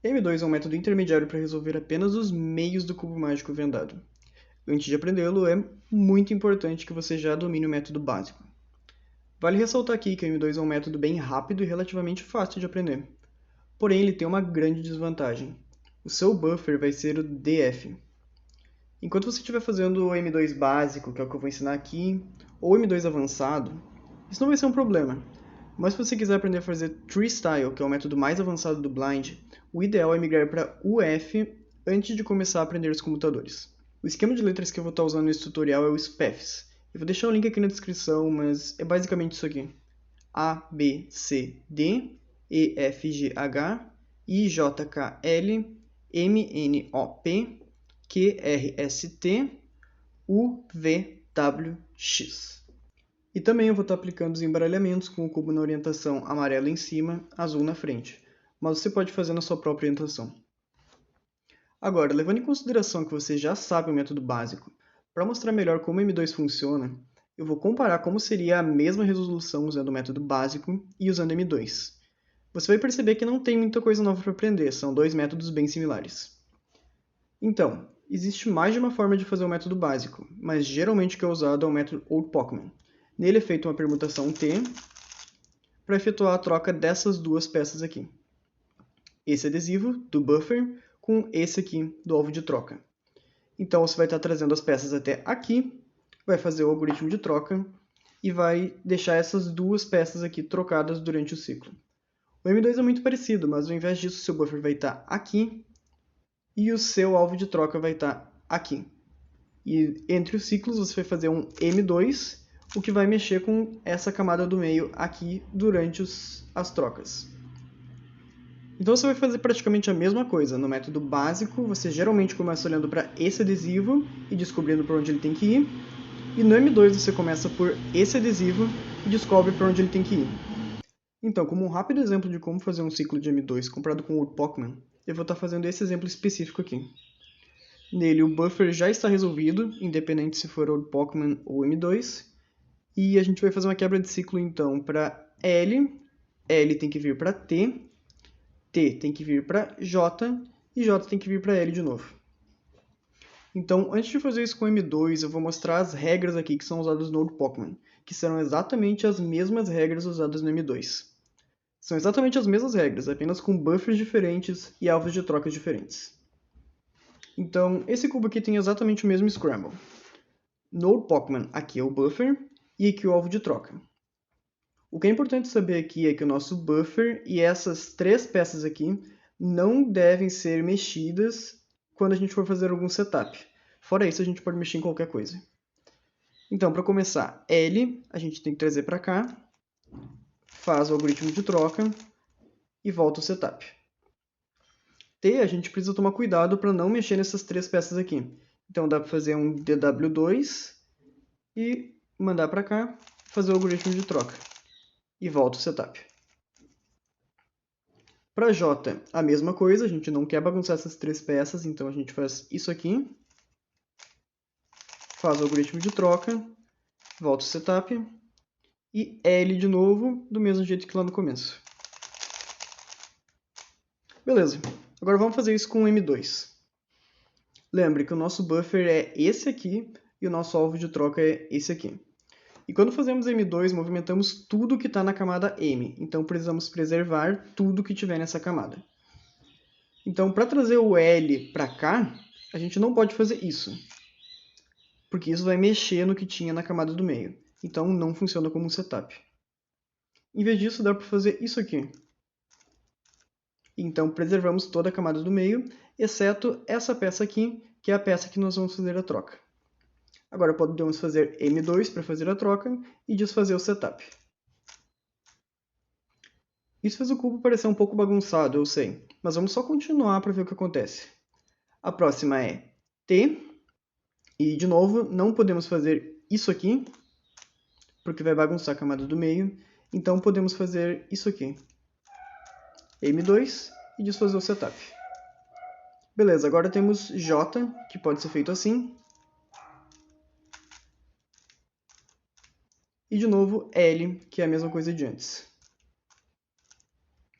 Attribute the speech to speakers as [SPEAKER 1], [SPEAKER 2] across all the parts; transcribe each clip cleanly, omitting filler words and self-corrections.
[SPEAKER 1] M2 é um método intermediário para resolver apenas os meios do cubo mágico vendado. Antes de aprendê-lo, é muito importante que você já domine o método básico. Vale ressaltar aqui que o M2 é um método bem rápido e relativamente fácil de aprender. Porém, ele tem uma grande desvantagem. O seu buffer vai ser o DF. Enquanto você estiver fazendo o M2 básico, que é o que eu vou ensinar aqui, ou o M2 avançado, isso não vai ser um problema. Mas se você quiser aprender a fazer Tree Style, que é o método mais avançado do Blind, o ideal é migrar para UF antes de começar a aprender os computadores. O esquema de letras que eu vou estar usando nesse tutorial é o SPEFs. Eu vou deixar o link aqui na descrição, mas é basicamente isso aqui. A, B, C, D, E, F, G, H, I, J, K, L, M, N, O, P, Q, R, S, T, U, V, W, X. E também eu vou estar aplicando os embaralhamentos com o cubo na orientação amarela em cima, azul na frente. Mas você pode fazer na sua própria orientação. Agora, levando em consideração que você já sabe o método básico, para mostrar melhor como o M2 funciona, eu vou comparar como seria a mesma resolução usando o método básico e usando M2. Você vai perceber que não tem muita coisa nova para aprender, são dois métodos bem similares. Então, existe mais de uma forma de fazer o método básico, mas geralmente o que é usado é o método Old Pokémon. Nele é feita uma permutação T para efetuar a troca dessas duas peças aqui. Esse adesivo do buffer com esse aqui do alvo de troca. Então você vai estar trazendo as peças até aqui, vai fazer o algoritmo de troca e vai deixar essas duas peças aqui trocadas durante o ciclo. O M2 é muito parecido, mas ao invés disso o seu buffer vai estar aqui e o seu alvo de troca vai estar aqui. E entre os ciclos você vai fazer um M2, o que vai mexer com essa camada do meio aqui durante as trocas. Então você vai fazer praticamente a mesma coisa. No método básico, você geralmente começa olhando para esse adesivo e descobrindo para onde ele tem que ir. E no M2 você começa por esse adesivo e descobre para onde ele tem que ir. Então, como um rápido exemplo de como fazer um ciclo de M2 comparado com o Pokémon, eu vou estar fazendo esse exemplo específico aqui. Nele o buffer já está resolvido, independente se for o Pokémon ou M2. E a gente vai fazer uma quebra de ciclo então para L, L tem que vir para T, T tem que vir para J e J tem que vir para L de novo. Então, antes de fazer isso com M2, eu vou mostrar as regras aqui que são usadas no Old Pokémon, que serão exatamente as mesmas regras usadas no M2. São exatamente as mesmas regras, apenas com buffers diferentes e alvos de troca diferentes. Então, esse cubo aqui tem exatamente o mesmo Scramble. No Old Pokémon, aqui é o buffer e aqui o alvo de troca. O que é importante saber aqui é que o nosso buffer e essas três peças aqui não devem ser mexidas quando a gente for fazer algum setup. Fora isso, a gente pode mexer em qualquer coisa. Então, para começar, L a gente tem que trazer para cá, faz o algoritmo de troca e volta o setup. T a gente precisa tomar cuidado para não mexer nessas três peças aqui. Então dá para fazer um DW2 e mandar para cá, fazer o algoritmo de troca e volta o setup. Para J, a mesma coisa, a gente não quer bagunçar essas três peças, então a gente faz isso aqui, faz o algoritmo de troca, volta o setup, e L de novo, do mesmo jeito que lá no começo. Beleza, agora vamos fazer isso com o M2. Lembre que o nosso buffer é esse aqui, e o nosso alvo de troca é esse aqui. E quando fazemos M2, movimentamos tudo que está na camada M, então precisamos preservar tudo que tiver nessa camada. Então, para trazer o L para cá, a gente não pode fazer isso, porque isso vai mexer no que tinha na camada do meio. Então, não funciona como um setup. Em vez disso, dá para fazer isso aqui. Então, preservamos toda a camada do meio, exceto essa peça aqui, que é a peça que nós vamos fazer a troca. Agora podemos fazer M2 para fazer a troca e desfazer o setup. Isso fez o cubo parecer um pouco bagunçado, eu sei, mas vamos só continuar para ver o que acontece. A próxima é T, e de novo, não podemos fazer isso aqui, porque vai bagunçar a camada do meio, então podemos fazer isso aqui. M2 e desfazer o setup. Beleza, agora temos J, que pode ser feito assim. E de novo L, que é a mesma coisa de antes.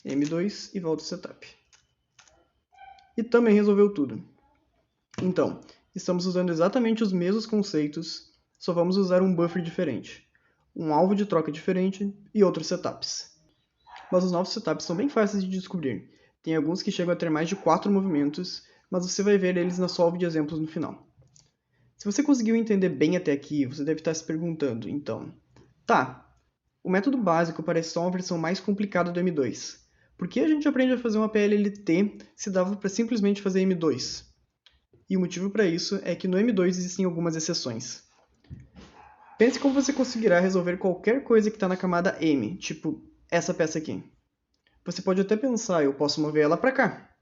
[SPEAKER 1] M2 e volta o setup. e também resolveu tudo. Então, estamos usando exatamente os mesmos conceitos, só vamos usar um buffer diferente, um alvo de troca diferente e outros setups. Mas os novos setups são bem fáceis de descobrir. Tem alguns que chegam a ter mais de 4 movimentos, mas você vai ver eles na solve de exemplos no final. Se você conseguiu entender bem até aqui, você deve estar se perguntando, então, tá, o método básico parece só uma versão mais complicada do M2. Por que a gente aprende a fazer uma PLLT se dava para simplesmente fazer M2? E o motivo para isso é que no M2 existem algumas exceções. Pense como você conseguirá resolver qualquer coisa que está na camada M, tipo essa peça aqui. Você pode até pensar, eu posso mover ela para cá,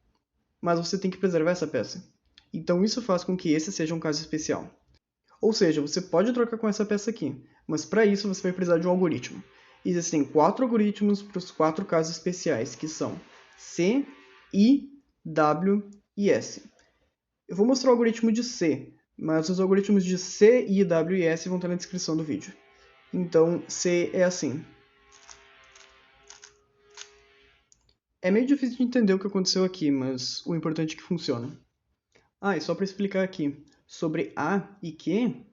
[SPEAKER 1] mas você tem que preservar essa peça. Então isso faz com que esse seja um caso especial. Ou seja, você pode trocar com essa peça aqui, mas para isso você vai precisar de um algoritmo. Existem 4 algoritmos para os 4 casos especiais, que são C, I, W e S. Eu vou mostrar o algoritmo de C, mas os algoritmos de C, I, W e S vão estar na descrição do vídeo. Então, C é assim. É meio difícil de entender o que aconteceu aqui, mas o importante é que funciona. E só para explicar aqui, sobre A e Q,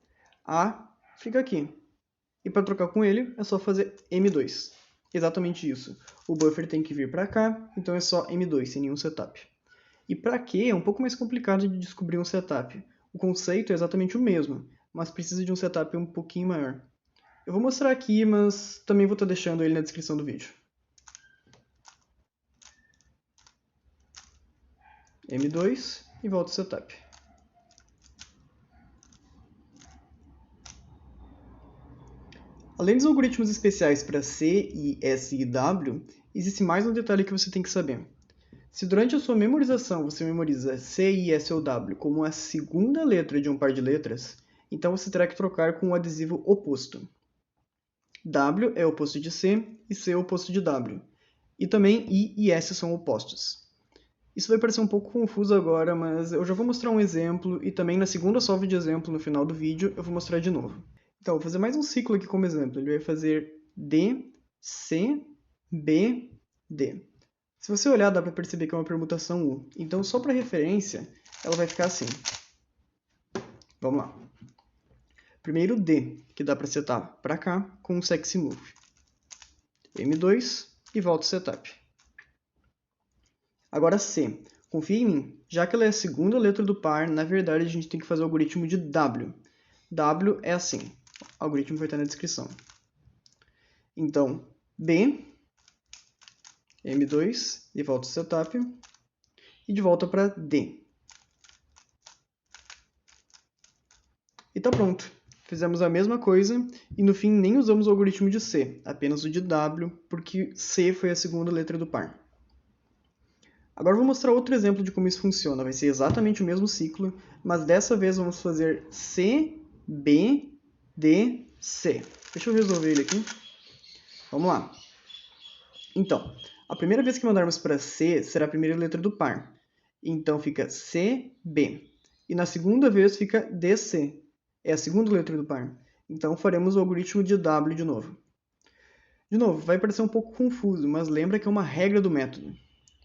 [SPEAKER 1] A fica aqui. E para trocar com ele, é só fazer M2. Exatamente isso. O buffer tem que vir para cá, então é só M2, sem nenhum setup. E para Q é um pouco mais complicado de descobrir um setup. O conceito é exatamente o mesmo, mas precisa de um setup um pouquinho maior. Eu vou mostrar aqui, mas também vou estar deixando ele na descrição do vídeo. M2 e volta ao setup. Além dos algoritmos especiais para C, I, S e W, existe mais um detalhe que você tem que saber. Se durante a sua memorização você memoriza C, I, S ou W como a segunda letra de um par de letras, então você terá que trocar com o adesivo oposto. W é o oposto de C e C é o oposto de W. E também I e S são opostos. Isso vai parecer um pouco confuso agora, mas eu já vou mostrar um exemplo e também na segunda solve de exemplo no final do vídeo eu vou mostrar de novo. Então, vou fazer mais um ciclo aqui como exemplo. Ele vai fazer D, C, B, D. Se você olhar, dá para perceber que é uma permutação U. Então, só para referência, ela vai ficar assim. Vamos lá. Primeiro D, que dá para setar para cá com um sexy move. M2 e volta o setup. Agora C. Confia em mim. Já que ela é a segunda letra do par, na verdade a gente tem que fazer o algoritmo de W. W é assim. O algoritmo vai estar na descrição. Então, B, M2 e volta o setup. E de volta para D. E tá pronto. Fizemos a mesma coisa e no fim nem usamos o algoritmo de C, apenas o de W, porque C foi a segunda letra do par. Agora vou mostrar outro exemplo de como isso funciona. Vai ser exatamente o mesmo ciclo, mas dessa vez vamos fazer C, B, D, C. Deixa eu resolver ele aqui. Vamos lá. Então, a primeira vez que mandarmos para C será a primeira letra do par. Então fica C, B. E na segunda vez fica DC. É a segunda letra do par. Então faremos o algoritmo de W de novo. De novo, vai parecer um pouco confuso, mas lembra que é uma regra do método.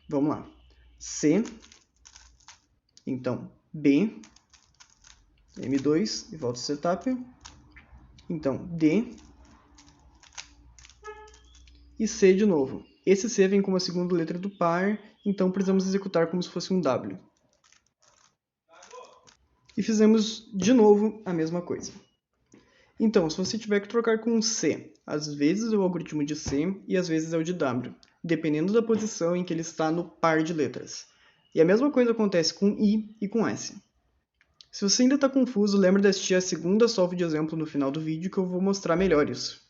[SPEAKER 1] Vamos lá. C, então B, M2 e volta ao setup. Então D e C de novo. Esse C vem como a segunda letra do par, então precisamos executar como se fosse um W. E fizemos de novo a mesma coisa. Então, se você tiver que trocar com um C, às vezes é o algoritmo de C e às vezes é o de W, dependendo da posição em que ele está no par de letras. E a mesma coisa acontece com I e com S. Se você ainda está confuso, lembre de assistir a segunda solve de exemplo no final do vídeo que eu vou mostrar melhor isso.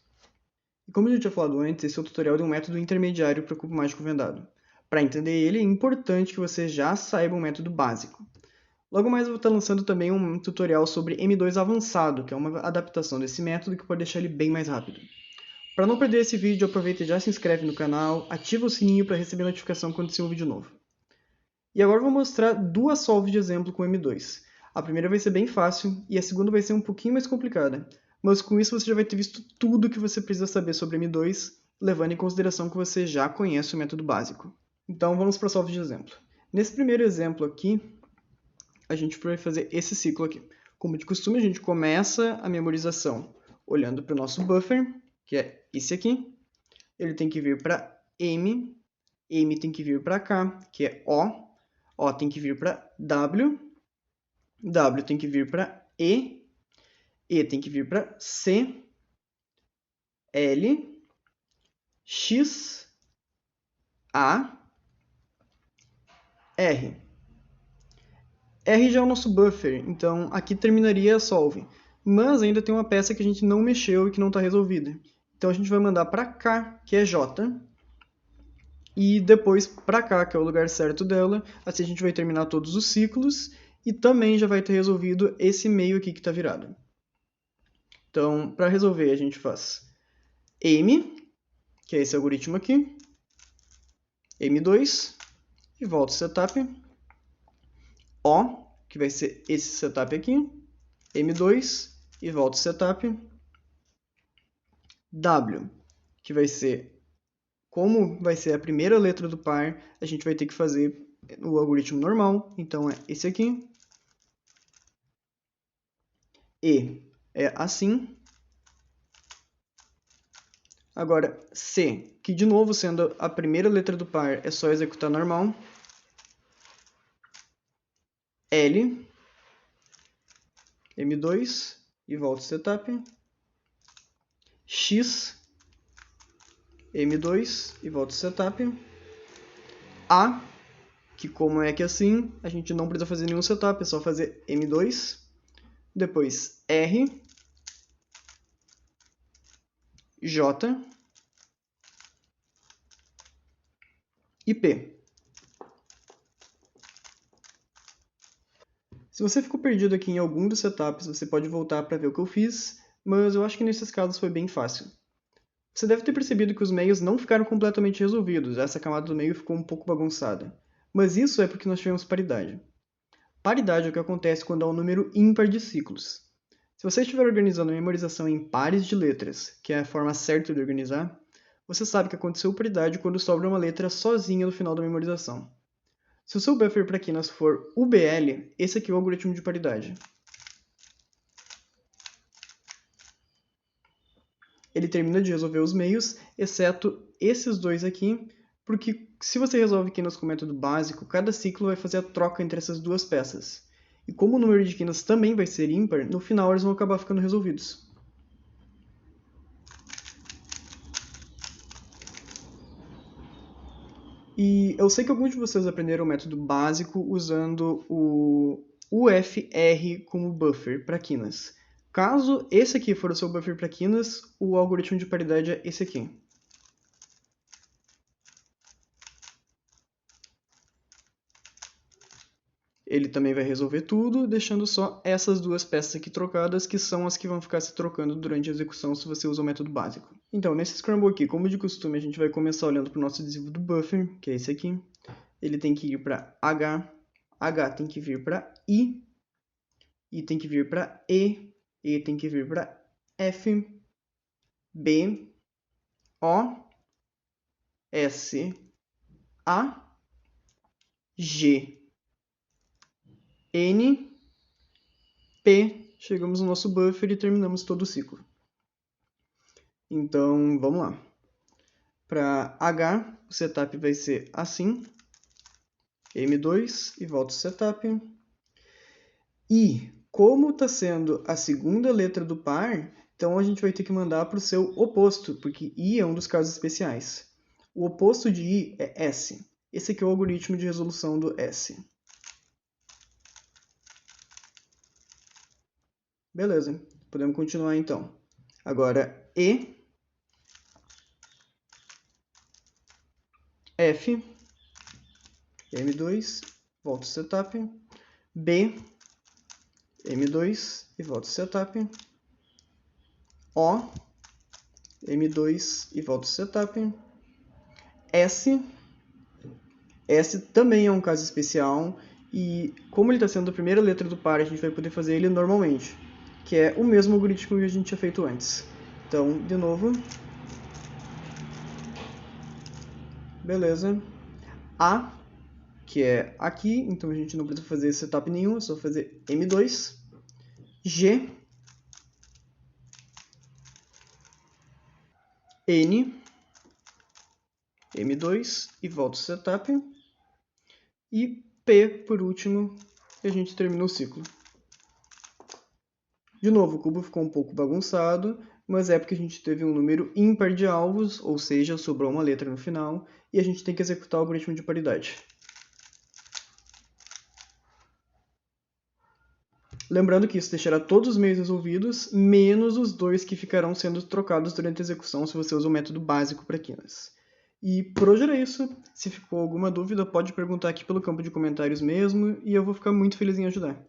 [SPEAKER 1] E como eu já tinha falado antes, esse é o tutorial de um método intermediário para o cubo mágico vendado. Para entender ele, é importante que você já saiba um método básico. Logo mais eu vou estar lançando também um tutorial sobre M2 avançado, que é uma adaptação desse método que pode deixar ele bem mais rápido. Para não perder esse vídeo, aproveita e já se inscreve no canal, ativa o sininho para receber notificação quando sair um vídeo novo. E agora eu vou mostrar duas solves de exemplo com M2. A primeira vai ser bem fácil e a segunda vai ser um pouquinho mais complicada, mas com isso você já vai ter visto tudo o que você precisa saber sobre M2, levando em consideração que você já conhece o método básico. Então vamos para a solve de exemplo. Nesse primeiro exemplo aqui, a gente vai fazer esse ciclo aqui. Como de costume, a gente começa a memorização olhando para o nosso buffer, que é esse aqui. Ele tem que vir para M, M tem que vir para cá, que é O tem que vir para W, W tem que vir para E tem que vir para C, L, X, A, R. R já é o nosso buffer, então aqui terminaria a solve. Mas ainda tem uma peça que a gente não mexeu e que não está resolvida. Então a gente vai mandar para cá, que é J, e depois para cá, que é o lugar certo dela. Assim a gente vai terminar todos os ciclos e também já vai ter resolvido esse meio aqui que está virado. Então, para resolver, a gente faz M, que é esse algoritmo aqui, M2, e volta o setup, O, que vai ser esse setup aqui, M2, e volta o setup, W, que vai ser, como vai ser a primeira letra do par, a gente vai ter que fazer o algoritmo normal, então é esse aqui, E é assim. Agora, C, que de novo sendo a primeira letra do par, é só executar normal. L, M2, e volta o setup. X, M2, e volta o setup. A, que como é que assim, a gente não precisa fazer nenhum setup, é só fazer M2. Depois R, J e P. Se você ficou perdido aqui em algum dos setups, você pode voltar para ver o que eu fiz, mas eu acho que nesses casos foi bem fácil. Você deve ter percebido que os meios não ficaram completamente resolvidos, essa camada do meio ficou um pouco bagunçada. Mas isso é porque nós tivemos paridade. Paridade é o que acontece quando há um número ímpar de ciclos. Se você estiver organizando a memorização em pares de letras, que é a forma certa de organizar, você sabe que aconteceu paridade quando sobra uma letra sozinha no final da memorização. Se o seu buffer para quinas for UBL, esse aqui é o algoritmo de paridade. Ele termina de resolver os meios, exceto esses dois aqui, porque se você resolve quinas com o método básico, cada ciclo vai fazer a troca entre essas duas peças. E como o número de quinas também vai ser ímpar, no final eles vão acabar ficando resolvidos. E eu sei que alguns de vocês aprenderam o método básico usando o UFR como buffer para quinas. Caso esse aqui for o seu buffer para quinas, o algoritmo de paridade é esse aqui. Ele também vai resolver tudo, deixando só essas duas peças aqui trocadas, que são as que vão ficar se trocando durante a execução se você usa o método básico. Então, nesse Scramble aqui, como de costume, a gente vai começar olhando para o nosso adesivo do buffer, que é esse aqui. Ele tem que ir para H, H tem que vir para I tem que vir para E tem que vir para F, B, O, S, A, G, N, P, chegamos no nosso buffer e terminamos todo o ciclo. Então, vamos lá. Para H, o setup vai ser assim, M2 e volta o setup. I, como está sendo a segunda letra do par, então a gente vai ter que mandar para o seu oposto, porque I é um dos casos especiais. O oposto de I é S. Esse aqui é o algoritmo de resolução do S. Beleza, podemos continuar então. Agora, E, F, M2, volta o setup. B, M2 e volta o setup. O, M2 e volta o setup. S, S também é um caso especial e como ele está sendo a primeira letra do par, a gente vai poder fazer ele normalmente, que é o mesmo algoritmo que a gente tinha feito antes. Então, de novo. Beleza. A, que é aqui, então a gente não precisa fazer setup nenhum, é só fazer M2, G, N, M2 e volta o setup, e P por último, e a gente termina o ciclo. De novo, o cubo ficou um pouco bagunçado, mas é porque a gente teve um número ímpar de alvos, ou seja, sobrou uma letra no final, e a gente tem que executar o algoritmo de paridade. Lembrando que isso deixará todos os meios resolvidos, menos os dois que ficarão sendo trocados durante a execução se você usa o método básico para Kenas. E por hoje era isso. Se ficou alguma dúvida, pode perguntar aqui pelo campo de comentários mesmo, e eu vou ficar muito feliz em ajudar.